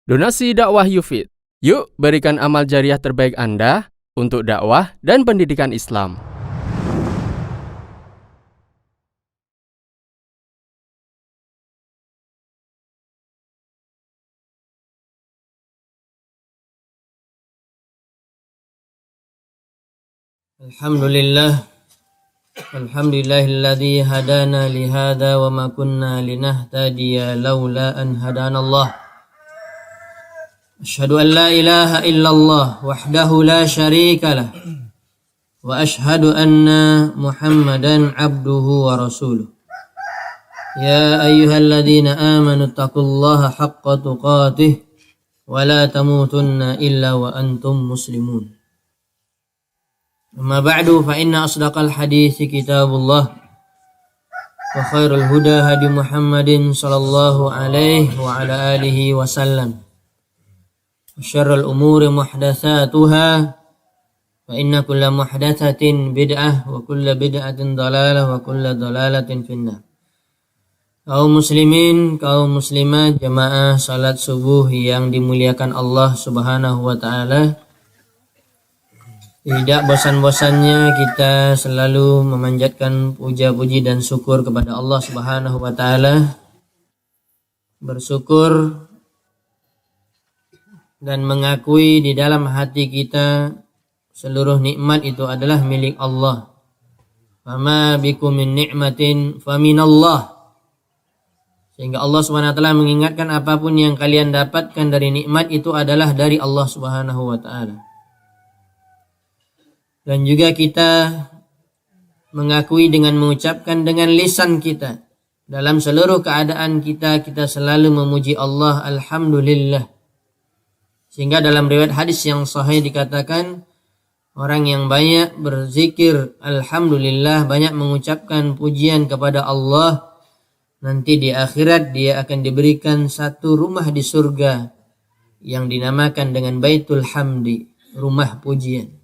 Donasi dakwah Yufid. Yuk berikan amal jariah terbaik Anda untuk dakwah dan pendidikan Islam. Alhamdulillahilladzi hadana lihada wa ma kunna linahtadiya laula an hadanallah. Asyhadu an la ilaha illallah wahdahu la syarika lah wa asyhadu anna Muhammadan abduhu wa rasuluh. Ya ayyuhalladzina amanu taqullaha haqqa tuqatih wa la tamutunna illa wa antum muslimun. Amma ba'du fa inna asdaqal hadithi kitabullah wa khairul huda hadi Muhammadin sallallahu alaihi wa ala alihi wa sallam. Syarrul umuri muhdatsatuha wa inna kulla muhdatsatin bid'ah wa kulla bid'atin dhalalah wa kulla dhalalatin finnar. Kaum muslimin, kaum muslimat, jamaah salat subuh yang dimuliakan Allah Subhanahu wa taala. Tidak bosan-bosannya kita selalu memanjatkan puja-puji dan syukur kepada Allah Subhanahu wa taala. Bersyukur dan mengakui di dalam hati kita seluruh nikmat itu adalah milik Allah. Fama bikum min ni'matin faminallah. Sehingga Allah Subhanahu wa taala mengingatkan apapun yang kalian dapatkan dari nikmat itu adalah dari Allah Subhanahu wa taala. Dan juga kita mengakui dengan mengucapkan dengan lisan kita dalam seluruh keadaan kita selalu memuji Allah, alhamdulillah. Sehingga dalam riwayat hadis yang sahih dikatakan orang yang banyak berzikir alhamdulillah, banyak mengucapkan pujian kepada Allah, nanti di akhirat dia akan diberikan satu rumah di surga yang dinamakan dengan Baitul Hamdi, rumah pujian.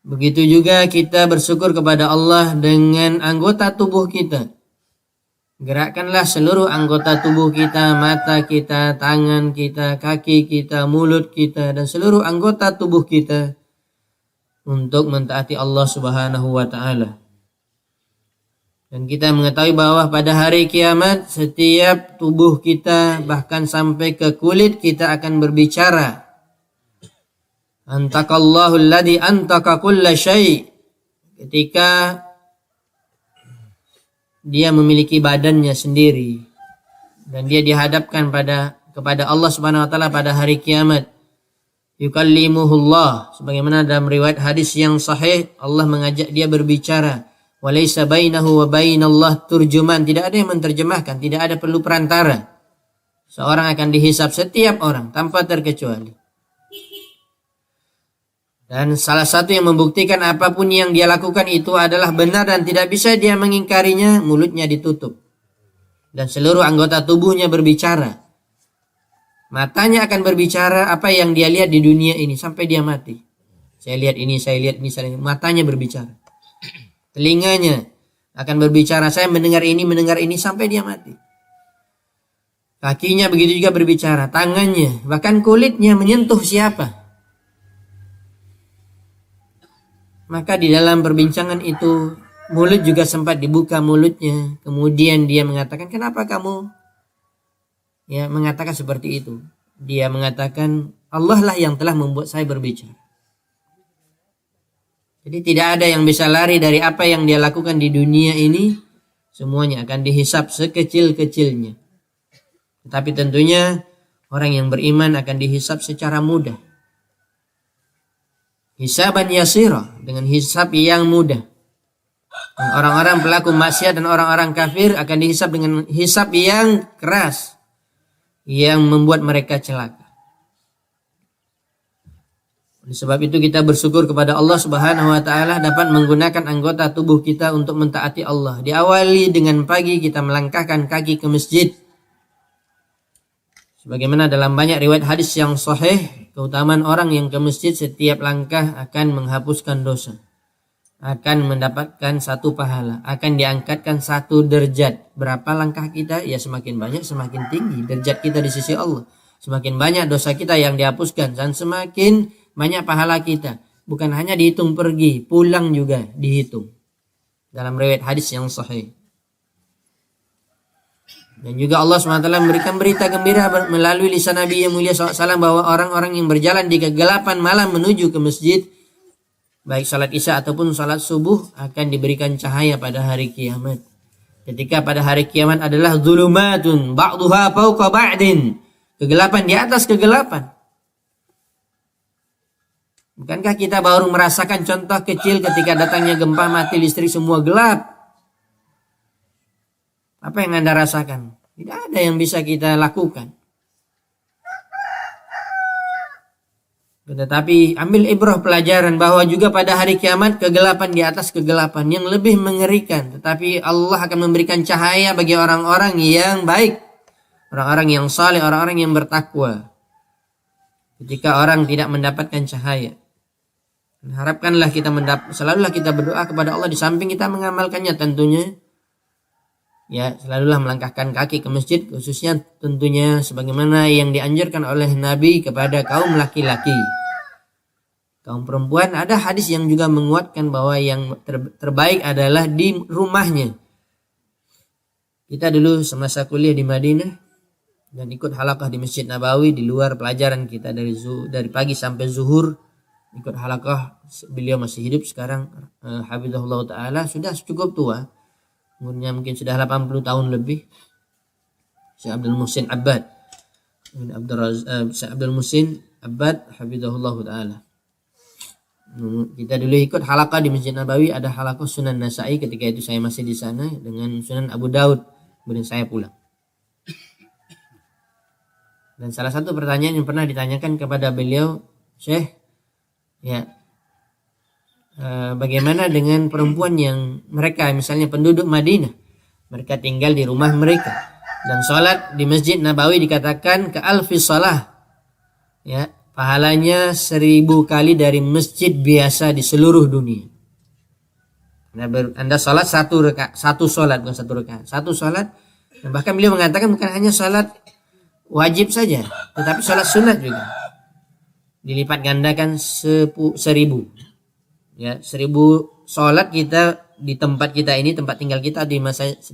Begitu juga kita bersyukur kepada Allah dengan anggota tubuh kita. Gerakkanlah seluruh anggota tubuh kita, mata kita, tangan kita, kaki kita, mulut kita, dan seluruh anggota tubuh kita untuk mentaati Allah Subhanahu wa ta'ala. Dan kita mengetahui bahwa pada hari kiamat setiap tubuh kita bahkan sampai ke kulit kita akan berbicara. Antakallahu alladhi antaka kulla syai'. Ketika dia memiliki badannya sendiri dan dia dihadapkan kepada Allah Subhanahu wa taala pada hari kiamat. Yukallimuhullah, sebagaimana dalam riwayat hadis yang sahih Allah mengajak dia berbicara. Walaysa bainahu wa bainallah turjuman, tidak ada yang menerjemahkan, tidak ada perlu perantara. Seorang akan dihisab, setiap orang tanpa terkecuali. Dan salah satu yang membuktikan apapun yang dia lakukan itu adalah benar dan tidak bisa dia mengingkarinya, mulutnya ditutup. Dan seluruh anggota tubuhnya berbicara. Matanya akan berbicara apa yang dia lihat di dunia ini sampai dia mati. Saya lihat ini, saya lihat ini, saya lihat. Matanya berbicara. Telinganya akan berbicara, saya mendengar ini sampai dia mati. Kakinya begitu juga berbicara, tangannya, bahkan kulitnya menyentuh siapa. Maka di dalam perbincangan itu mulut juga sempat dibuka mulutnya. Kemudian dia mengatakan, kenapa kamu mengatakan seperti itu? Dia mengatakan, Allah lah yang telah membuat saya berbicara. Jadi tidak ada yang bisa lari dari apa yang dia lakukan di dunia ini. Semuanya akan dihisap sekecil-kecilnya. Tetapi tentunya orang yang beriman akan dihisap secara mudah. Hisaban yasira, dengan hisab yang mudah. Dan orang-orang pelaku maksiat dan orang-orang kafir akan dihisab dengan hisab yang keras, yang membuat mereka celaka. Oleh sebab itu kita bersyukur kepada Allah Subhanahu wa taala dapat menggunakan anggota tubuh kita untuk mentaati Allah. Diawali dengan pagi kita melangkahkan kaki ke masjid. Sebagaimana dalam banyak riwayat hadis yang sahih, keutamaan orang yang ke masjid setiap langkah akan menghapuskan dosa. akan mendapatkan satu pahala, akan diangkatkan satu derajat. Berapa langkah kita? Ya semakin banyak semakin tinggi derajat kita di sisi Allah. Semakin banyak dosa kita yang dihapuskan dan semakin banyak pahala kita. Bukan hanya dihitung pergi, pulang juga dihitung. Dalam riwayat hadis yang sahih. Dan juga Allah SWT memberikan berita gembira melalui lisan Nabi yang mulia SAW bahwa orang-orang yang berjalan di kegelapan malam menuju ke masjid, baik salat isya ataupun salat subuh, akan diberikan cahaya pada hari kiamat. Ketika pada hari kiamat adalah zulumatun ba'duha fawqa ba'din, kegelapan di atas kegelapan. Bukankah kita baru merasakan contoh kecil ketika datangnya gempa, mati listrik, semua gelap? Apa yang Anda rasakan? Tidak ada yang bisa kita lakukan. Tetapi ambil ibrah pelajaran bahwa juga pada hari kiamat kegelapan di atas kegelapan yang lebih mengerikan. Tetapi Allah akan memberikan cahaya bagi orang-orang yang baik, orang-orang yang saleh, orang-orang yang bertakwa. Ketika orang tidak mendapatkan cahaya, harapkanlah kita selalulah kita berdoa kepada Allah di samping kita mengamalkannya tentunya. Ya, selalulah melangkahkan kaki ke masjid, khususnya tentunya sebagaimana yang dianjurkan oleh Nabi kepada kaum laki-laki. Kaum perempuan, ada hadis yang juga menguatkan bahwa yang terbaik adalah di rumahnya. Kita dulu semasa kuliah di Madinah dan ikut halaqah di Masjid Nabawi, di luar pelajaran kita dari pagi sampai zuhur, ikut halaqah. Beliau masih hidup sekarang, hafizahullah ta'ala, sudah cukup tua. Umurnya mungkin sudah 80 tahun lebih. Syekh Abdul Muhsin Abbad. Syekh Abdul Muhsin Abbad hafizahullah taala. Kita dulu ikut halaqah di Masjid Nabawi, ada halaqah Sunan Nasa'i, ketika itu saya masih di sana, dengan Sunan Abu Daud, kemudian saya pulang. Dan salah satu pertanyaan yang pernah ditanyakan kepada beliau, Syekh, ya, bagaimana dengan perempuan yang mereka misalnya penduduk Madinah, mereka tinggal di rumah mereka dan sholat di Masjid Nabawi dikatakan ke-alfi shalah, ya, pahalanya 1000 kali dari masjid biasa di seluruh dunia. Anda sholat satu sholat, bukan satu rakaat, satu sholat. Dan bahkan beliau mengatakan bukan hanya sholat wajib saja, tetapi sholat sunat juga dilipat gandakan 1000. Ya, 1000 sholat kita di tempat kita ini, tempat tinggal kita, di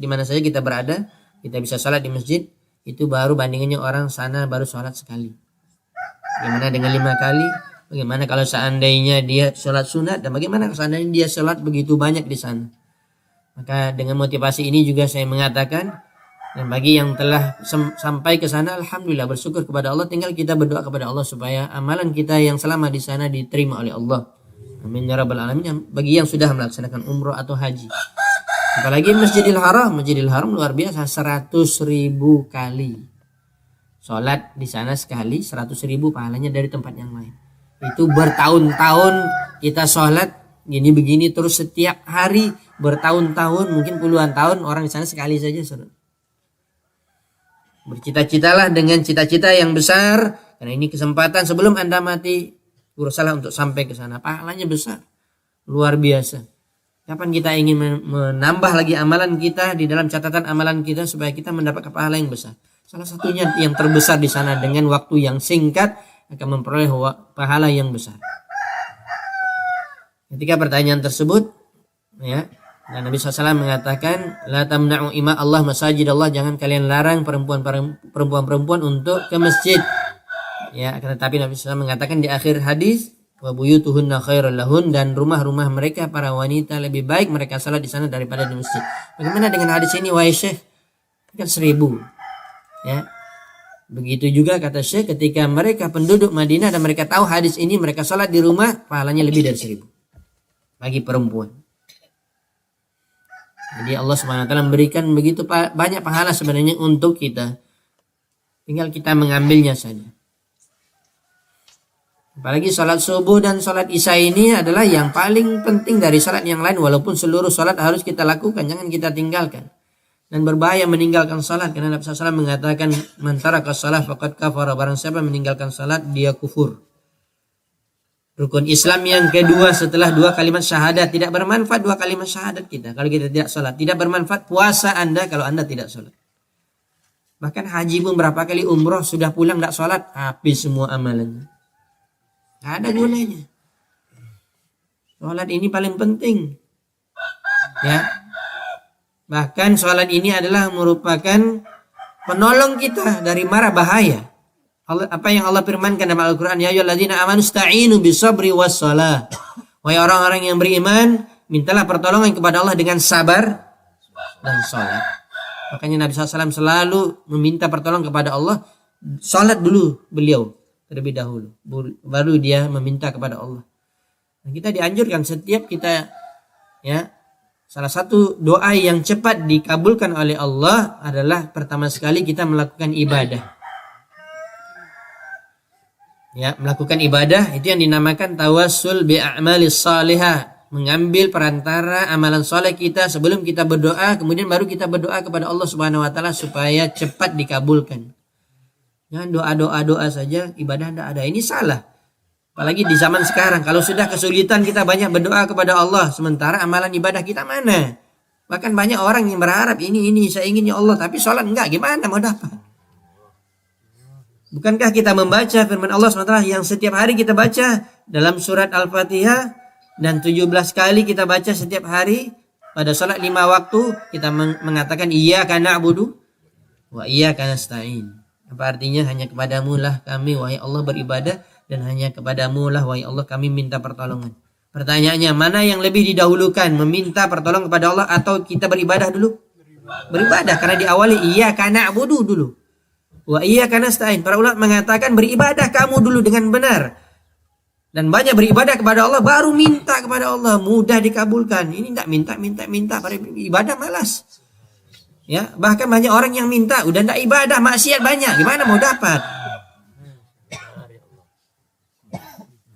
mana saja kita berada, kita bisa sholat di masjid. Itu baru bandingannya orang sana baru sholat sekali. Bagaimana dengan 5 kali? Bagaimana kalau seandainya dia sholat sunat? Dan bagaimana kalau seandainya dia sholat begitu banyak di sana? Maka dengan motivasi ini juga saya mengatakan, dan bagi yang telah sampai ke sana, alhamdulillah, bersyukur kepada Allah. Tinggal kita berdoa kepada Allah supaya amalan kita yang selama di sana diterima oleh Allah. Amin ya rabbal alamin. Bagi yang sudah melaksanakan umrah atau haji, apalagi Masjidil Haram luar biasa, 100.000 kali sholat di sana sekali, 100.000 pahalanya dari tempat yang lain. Itu bertahun-tahun kita sholat begini terus setiap hari, bertahun-tahun, mungkin puluhan tahun orang di sana sekali saja sholat. Bercita-citalah dengan cita-cita yang besar, karena ini kesempatan sebelum Anda mati. Berusaha untuk sampai ke sana, pahalanya besar, luar biasa. Kapan kita ingin menambah lagi amalan kita di dalam catatan amalan kita supaya kita mendapat pahala yang besar? Salah satunya yang terbesar di sana, dengan waktu yang singkat akan memperoleh pahala yang besar. Ketika pertanyaan tersebut, ya, dan Nabi SAW mengatakan, la tamna'u ima Allah masajid Allah, jangan kalian larang perempuan-perempuan untuk ke masjid. Ya, tetapi Nabi SAW mengatakan di akhir hadis, wa buyutuhunna khairul lahun, dan rumah-rumah mereka para wanita lebih baik mereka salat di sana daripada di masjid. Bagaimana dengan hadis ini, wahai Syekh? Kan 1000. Ya. Begitu juga kata Syekh, ketika mereka penduduk Madinah dan mereka tahu hadis ini, mereka salat di rumah, pahalanya lebih dari 1000 bagi perempuan. Jadi Allah SWT memberikan begitu banyak pahala sebenarnya untuk kita. Tinggal kita mengambilnya saja. Apalagi sholat subuh dan sholat isya ini adalah yang paling penting dari sholat yang lain. Walaupun seluruh sholat harus kita lakukan, jangan kita tinggalkan. Dan berbahaya meninggalkan sholat, karena Nabi SAW mengatakan, man taraka shalah faqad kafara, barang siapa meninggalkan sholat dia kufur. Rukun Islam yang kedua setelah 2 kalimat syahadat. Tidak bermanfaat 2 kalimat syahadat kita kalau kita tidak sholat. Tidak bermanfaat puasa Anda kalau Anda tidak sholat. Bahkan haji pun berapa kali umroh sudah pulang tidak sholat, habis semua amalannya. Tidak ada gunanya. Sholat ini paling penting. Ya. Bahkan sholat ini adalah merupakan penolong kita dari mara bahaya. Apa yang Allah firmankan dalam Al-Quran, ya ayyuhalladzina amanu sta'inu bisabri wassalah. Wahai orang-orang yang beriman, mintalah pertolongan kepada Allah dengan sabar dan sholat. Makanya Nabi SAW selalu meminta pertolongan kepada Allah. Sholat dulu beliau terlebih dahulu, baru dia meminta kepada Allah. Nah, kita dianjurkan setiap kita, ya, salah satu doa yang cepat dikabulkan oleh Allah adalah pertama sekali kita melakukan ibadah. Ya, melakukan ibadah itu yang dinamakan tawassul bi a'malis salihah, mengambil perantara amalan soleh kita sebelum kita berdoa, kemudian baru kita berdoa kepada Allah Subhanahu wa taala supaya cepat dikabulkan. Jangan doa saja, ibadah tidak ada. Ini salah. Apalagi di zaman sekarang, kalau sudah kesulitan kita banyak berdoa kepada Allah, sementara amalan ibadah kita mana? Bahkan banyak orang yang berharap ini saya ingin ya Allah, tapi sholat enggak, gimana mau dapat? Bukankah kita membaca firman Allah SWT yang setiap hari kita baca dalam surat Al-Fatihah dan 17 kali kita baca setiap hari pada salat 5 waktu kita mengatakan iyyaka na'budu wa iyyaka nasta'in. Apa artinya? Hanya kepadamu lah kami wahai Allah beribadah dan hanya kepadamu lah wahai Allah kami minta pertolongan. Pertanyaannya, mana yang lebih didahulukan, meminta pertolongan kepada Allah atau kita beribadah dulu? Beribadah, karena diawali iyyaka na'budu dulu. Wa iyyaka nasta'in. Para ulama mengatakan beribadah kamu dulu dengan benar. Dan banyak beribadah kepada Allah baru minta kepada Allah, mudah dikabulkan. Ini enggak minta, pada ibadah malas. Ya, bahkan banyak orang yang minta udah enggak ibadah, maksiat banyak. Gimana mau dapat?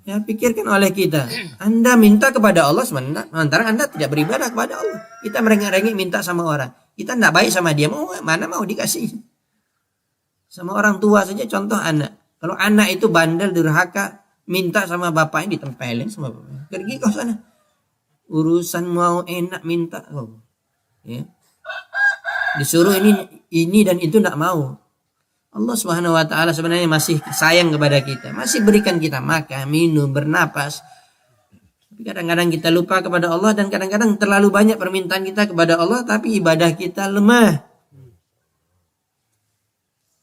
Ya, pikirkan oleh kita. Anda minta kepada Allah sementara Anda tidak beribadah kepada Allah. Kita merengek-rengek minta sama orang. Kita enggak baik sama dia, mana mau dikasih. Sama orang tua saja, contoh anak. Kalau anak itu bandel, durhaka, minta sama bapaknya ditempelin sama bapaknya. Pergi kau sana. Urusan mau enak minta. Oh. Ya. Disuruh ini dan itu tidak mau. Allah Subhanahu wa taala sebenarnya masih sayang kepada kita. Masih berikan kita makan, minum, bernapas. Tapi kadang-kadang kita lupa kepada Allah dan kadang-kadang terlalu banyak permintaan kita kepada Allah tapi ibadah kita lemah.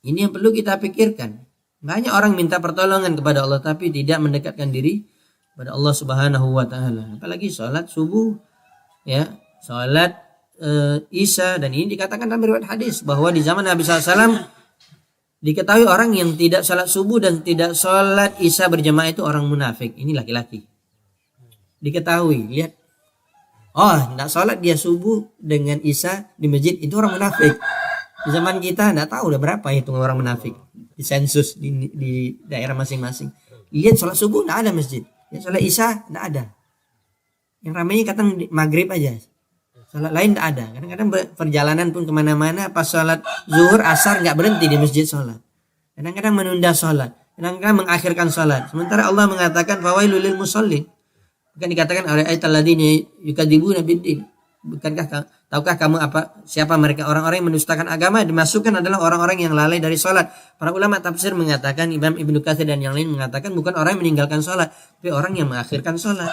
Ini yang perlu kita pikirkan. Banyak orang minta pertolongan kepada Allah tapi tidak mendekatkan diri kepada Allah Subhanahu wa taala. Apalagi salat subuh, ya, salat Isya, dan ini dikatakan dalam riwayat hadis bahwa di zaman Nabi SAW diketahui orang yang tidak salat subuh dan tidak salat Isya berjamaah itu orang munafik. Ini laki-laki. Diketahui, lihat. Oh, tidak salat dia subuh dengan Isya di masjid, itu orang munafik. Di zaman kita tidak tahu udah berapa hitungan orang munafik di sensus di daerah masing-masing. Lihat sholat subuh tidak ada masjid, ya, sholat isya tidak ada. Yang ramainya kadang maghrib aja, sholat lain tidak ada. Kadang-kadang perjalanan pun kemana-mana pas sholat zuhur asar nggak berhenti di masjid sholat. Kadang-kadang menunda sholat, kadang-kadang mengakhirkan sholat. Sementara Allah mengatakan fawailul lil musallin. Bukan dikatakan oleh ayatul ladzina yukadzibuna biddin. Bukankah tahukah kamu siapa mereka orang-orang yang mendustakan agama? Dimasukkan adalah orang-orang yang lalai dari sholat. Para ulama tafsir mengatakan, Imam Ibnu Katsir dan yang lain mengatakan bukan orang yang meninggalkan sholat, tapi orang yang mengakhirkan sholat.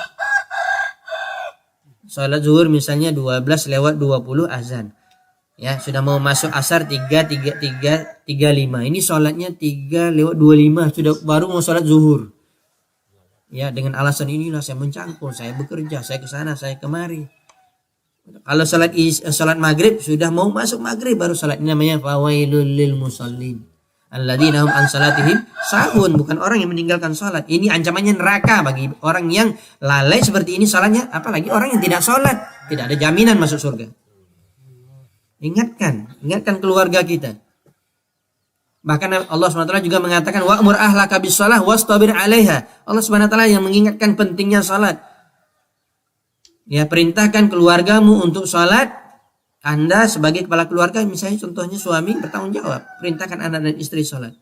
Sholat zuhur misalnya 12:20 azan. Ya, sudah mau masuk asar 3:35. Ini sholatnya 3:25 sudah baru mau sholat zuhur. Ya, dengan alasan inilah saya mencangkul, saya bekerja, saya ke sana, saya kemari. Kalau salat maghrib sudah mau masuk maghrib baru salat. Ini namanya fawailul lil musallin alladzina hum an salatihim sahun. Bukan orang yang meninggalkan salat. Ini ancamannya neraka bagi orang yang lalai seperti ini salatnya, apalagi orang yang tidak salat. Tidak ada jaminan masuk surga. Ingatkan keluarga kita. Bahkan Allah SWT juga mengatakan wa'mur ahlaka bis shalah wastabir 'alaiha. Allah SWT yang mengingatkan pentingnya salat. Ya, perintahkan keluargamu untuk sholat. Anda sebagai kepala keluarga, misalnya contohnya suami bertanggung jawab, perintahkan anak dan istri sholat.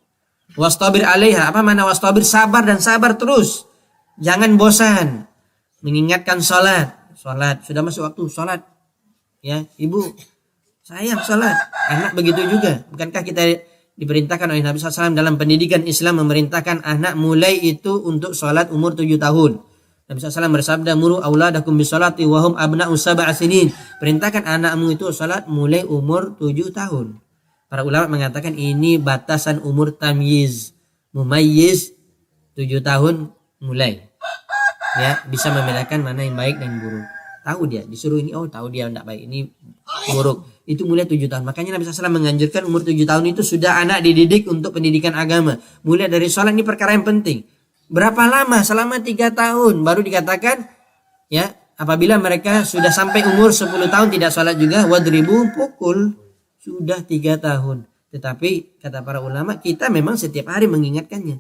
Wastabir 'alaiha. Apa makna wastabir? Sabar dan sabar terus. Jangan bosan mengingatkan sholat. Sholat, sudah masuk waktu sholat. Ya, ibu, sayang sholat. Anak begitu juga. Bukankah kita diperintahkan oleh Nabi SAW dalam pendidikan Islam memerintahkan anak mulai itu untuk sholat umur 7 tahun. Nabi SAW bersabda, muru auladakum bisolati wahum abna'u sab'a sinin. Perintahkan anakmu itu sholat mulai umur 7 tahun. Para ulama mengatakan ini batasan umur tamyiz. Mumayyiz 7 tahun mulai. Ya, bisa membedakan mana yang baik dan buruk. Tahu dia, disuruh ini, oh tahu dia tidak baik, ini buruk. Itu mulai 7 tahun. Makanya Nabi SAW menganjurkan umur 7 tahun itu sudah anak dididik untuk pendidikan agama. Mulai dari sholat, ini perkara yang penting. Berapa lama? Selama 3 tahun. Baru dikatakan, ya, apabila mereka sudah sampai umur 10 tahun tidak sholat juga, wadribu, pukul. Sudah 3 tahun. Tetapi kata para ulama, kita memang setiap hari mengingatkannya.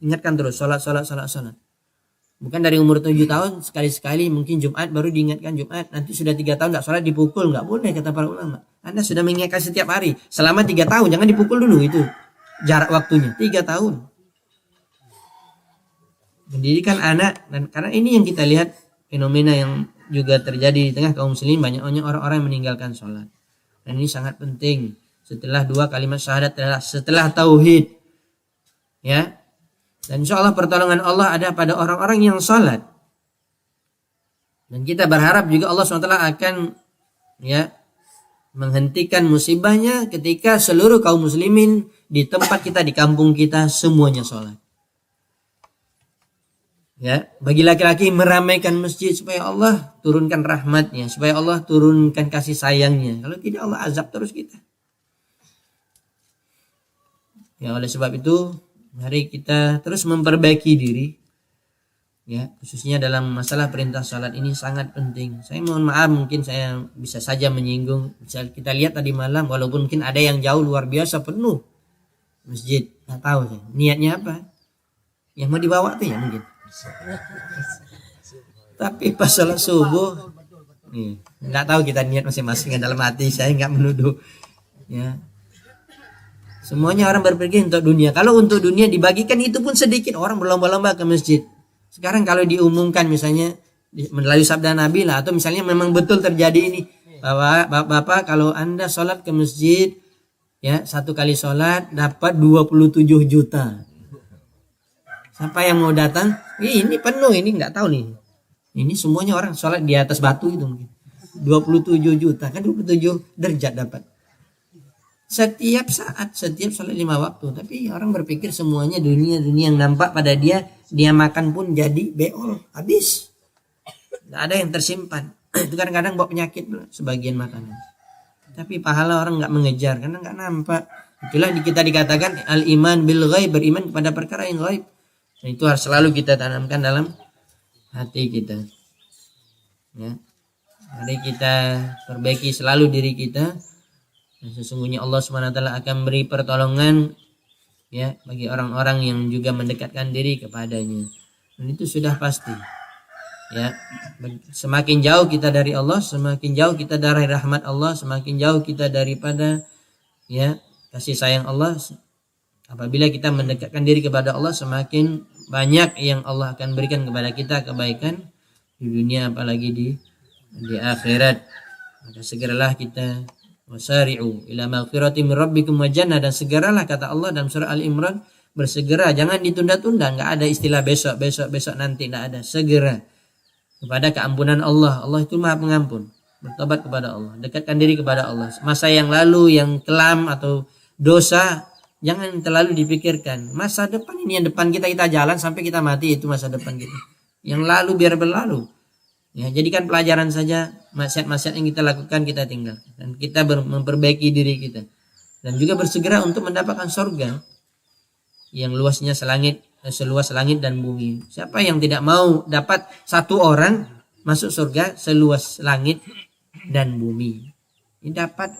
Ingatkan terus, sholat. Bukan dari umur 7 tahun sekali-sekali, mungkin Jumat baru diingatkan Jumat. Nanti sudah 3 tahun tidak sholat dipukul. Nggak boleh kata para ulama. Anda sudah mengingatkan setiap hari. Selama 3 tahun, jangan dipukul dulu itu. Jarak waktunya, 3 tahun. Pendidikan anak, dan karena ini yang kita lihat fenomena yang juga terjadi di tengah kaum muslimin, banyaknya orang-orang yang meninggalkan sholat. Dan ini sangat penting. Setelah 2 kalimat syahadat, setelah tauhid. Ya. Dan insya Allah pertolongan Allah ada pada orang-orang yang salat. Dan kita berharap juga Allah SWT akan ya menghentikan musibahnya ketika seluruh kaum muslimin di tempat kita, di kampung kita, semuanya salat. Ya, bagi laki-laki meramaikan masjid supaya Allah turunkan rahmatnya, supaya Allah turunkan kasih sayangnya. Kalau tidak Allah azab terus kita. Ya, oleh sebab itu mari kita terus memperbaiki diri, ya, khususnya dalam masalah perintah salat ini sangat penting. Saya mohon maaf, mungkin saya bisa saja menyinggung. Kita lihat tadi malam, walaupun mungkin ada yang jauh luar biasa penuh masjid, nggak tahu saya niatnya apa. Yang mau dibawa tuh ya mungkin. Tapi pas salat subuh, nggak tahu kita niat masing-masing dalam hati. Saya nggak menuduh, ya. Semuanya orang berpergi untuk dunia. Kalau untuk dunia dibagikan itu pun sedikit. Orang berlomba-lomba ke masjid. Sekarang kalau diumumkan misalnya melalui sabda Nabi lah, atau misalnya memang betul terjadi ini, bahwa Bapak kalau Anda sholat ke masjid, ya, 1 kali sholat dapat 27 juta. Siapa yang mau datang? Ini penuh, ini nggak tahu nih. Ini semuanya orang sholat di atas batu itu mungkin. 27 juta, kan 27 derajat dapat. Setiap saat, setiap sholat 5 waktu. Tapi orang berpikir semuanya dunia yang nampak pada dia makan pun jadi beol, habis. Tidak ada yang tersimpan. Itu kadang-kadang bawa penyakit sebagian makanan. Tapi pahala orang nggak mengejar karena nggak nampak. Itulah kita dikatakan al-iman bil ghaib, beriman kepada perkara yang ghaib. Dan itu harus selalu kita tanamkan dalam hati kita. Ya. Mari kita perbaiki selalu diri kita. Dan sesungguhnya Allah SWT akan beri pertolongan, ya, bagi orang-orang yang juga mendekatkan diri kepadanya. Dan itu sudah pasti. Ya, semakin jauh kita dari Allah, semakin jauh kita dari rahmat Allah, semakin jauh kita daripada, ya, kasih sayang Allah. Apabila kita mendekatkan diri kepada Allah, semakin banyak yang Allah akan berikan kepada kita kebaikan di dunia apalagi di akhirat. Maka segeralah kita wasari'u ila maghfirati min rabbikum wa jannah, dan segeralah kata Allah dalam surah Al-Imran, bersegera, jangan ditunda-tunda. Enggak ada istilah besok nanti, enggak ada. Segera kepada keampunan Allah. Allah itu Maha Pengampun. Bertobat kepada Allah, dekatkan diri kepada Allah. Masa yang lalu yang kelam atau dosa jangan terlalu dipikirkan. Masa depan ini yang depan kita jalan sampai kita mati, itu masa depan kita. Yang lalu biar berlalu. Ya, jadikan pelajaran saja, maksiat-maksiat yang kita lakukan kita tinggalkan, dan kita memperbaiki diri kita, dan juga bersegera untuk mendapatkan surga yang luasnya seluas langit dan bumi. Siapa yang tidak mau dapat satu orang masuk surga seluas langit dan bumi? Ini dapat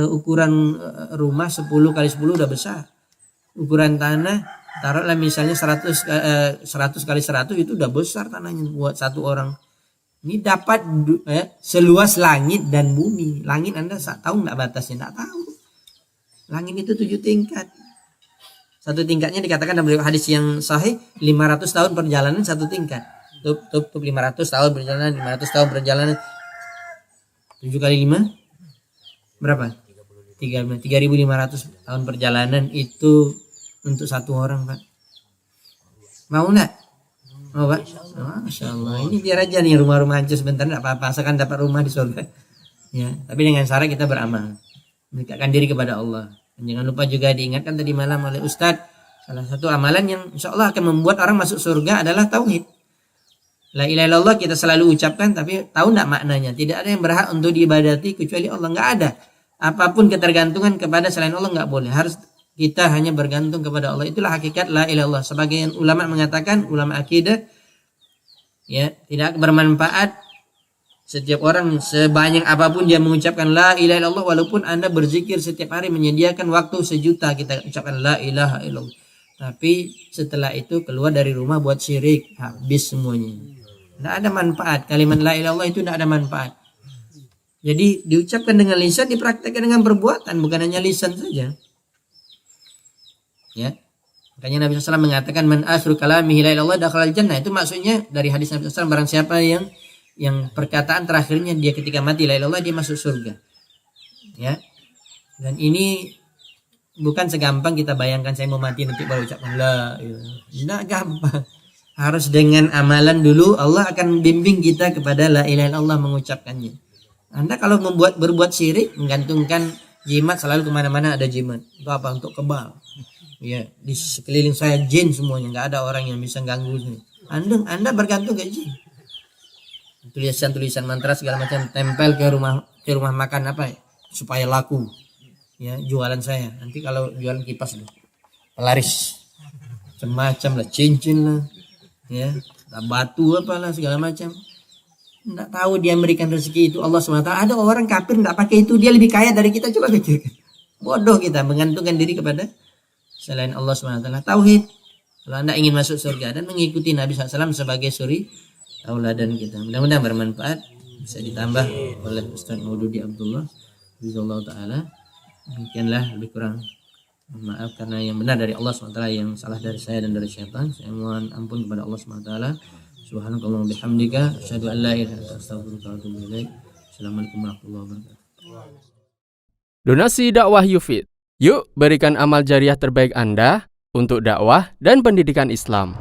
ukuran rumah 10 kali 10 udah besar. Ukuran tanah taruhlah misalnya 100 kali 100, itu udah besar tanahnya buat satu orang. Ini dapat seluas langit dan bumi. Langit Anda tahu nggak batasnya? Nggak tahu. Langit itu 7 tingkat. Satu tingkatnya dikatakan dalam hadis yang sahih 500 tahun perjalanan satu tingkat. Tup 500 tahun perjalanan, 500 tahun perjalanan. 7 kali 5 berapa? 3.500 tahun perjalanan itu untuk satu orang, Pak. Mau enggak? Mau, Pak? Masya Allah. Ini biar aja nih rumah-rumah hancur sebentar, enggak apa-apa, asalkan dapat rumah di surga. Ya, tapi dengan syarat kita beramal. Mendekatkan diri kepada Allah. Dan jangan lupa juga diingatkan tadi malam oleh Ustadz, salah satu amalan yang insya Allah akan membuat orang masuk surga adalah tauhid. La ilaha illallah kita selalu ucapkan, tapi tahu enggak maknanya? Tidak ada yang berhak untuk diibadati kecuali Allah. Enggak ada. Apapun ketergantungan kepada selain Allah enggak boleh. Harus kita hanya bergantung kepada Allah. Itulah hakikat la ilaha illallah. Sebagian ulama mengatakan, ulama akidah, ya, tidak bermanfaat setiap orang sebanyak apapun dia mengucapkan la ilaha illallah, walaupun Anda berzikir setiap hari, menyediakan waktu 1 juta kita ucapkan la ilaha illallah. Tapi setelah itu keluar dari rumah buat syirik, habis semuanya. Tidak ada manfaat. Kalimat la ilaha illallah itu tidak ada manfaat. Jadi diucapkan dengan lisan, dipraktekkan dengan perbuatan, bukan hanya lisan saja. Ya. Makanya Nabi SAW mengatakan man akhru kalamihi la ilaha illallah dakhalal jannah. Itu maksudnya dari hadis Nabi SAW, barang siapa yang perkataan terakhirnya dia ketika mati la ilaha illallah, dia masuk surga. Ya. Dan ini bukan segampang kita bayangkan saya mau mati nanti baru ucapkan la ilaha. Tidak gampang. Harus dengan amalan dulu, Allah akan bimbing kita kepada la ilaha illallah mengucapkannya. Anda kalau berbuat syirik, menggantungkan jimat, selalu kemana-mana ada jimat. Itu apa? Untuk kebal. Ya, di sekeliling saya jin semuanya, nggak ada orang yang bisa ganggu saya. Anda bergantung ke jin. Tulisan mantra segala macam tempel ke rumah makan apa ya, supaya laku. Ya, jualan saya. Nanti kalau jualan kipas loh, pelaris. Semacam lah, cincin lah. Ya, batu apalah segala macam. Nggak tahu dia memberikan rezeki itu Allah SWT. Ada orang kafir nggak pakai itu, dia lebih kaya dari kita. Coba pikirkan. Bodoh kita menggantungkan diri kepada selain Allah SWT. Tauhid. Kalau Anda ingin masuk surga dan mengikuti Nabi SAW sebagai suri tauladan kita. Mudah-mudahan bermanfaat. Bisa ditambah oleh Ustaz Maududi Abdullah Bizallahu ta'ala. Demikianlah, lebih kurang maaf karena yang benar dari Allah SWT, yang salah dari saya dan dari syaitan. Saya mohon ampun kepada Allah SWT. Subhanakallahumma bihamdika asyhadu an la ilaha illa anta astaghfiruka wa atubu ilaik. Assalamualaikum warahmatullahi wabarakatuh. Donasi dakwah Yufid. Yuk berikan amal jariah terbaik Anda untuk dakwah dan pendidikan Islam.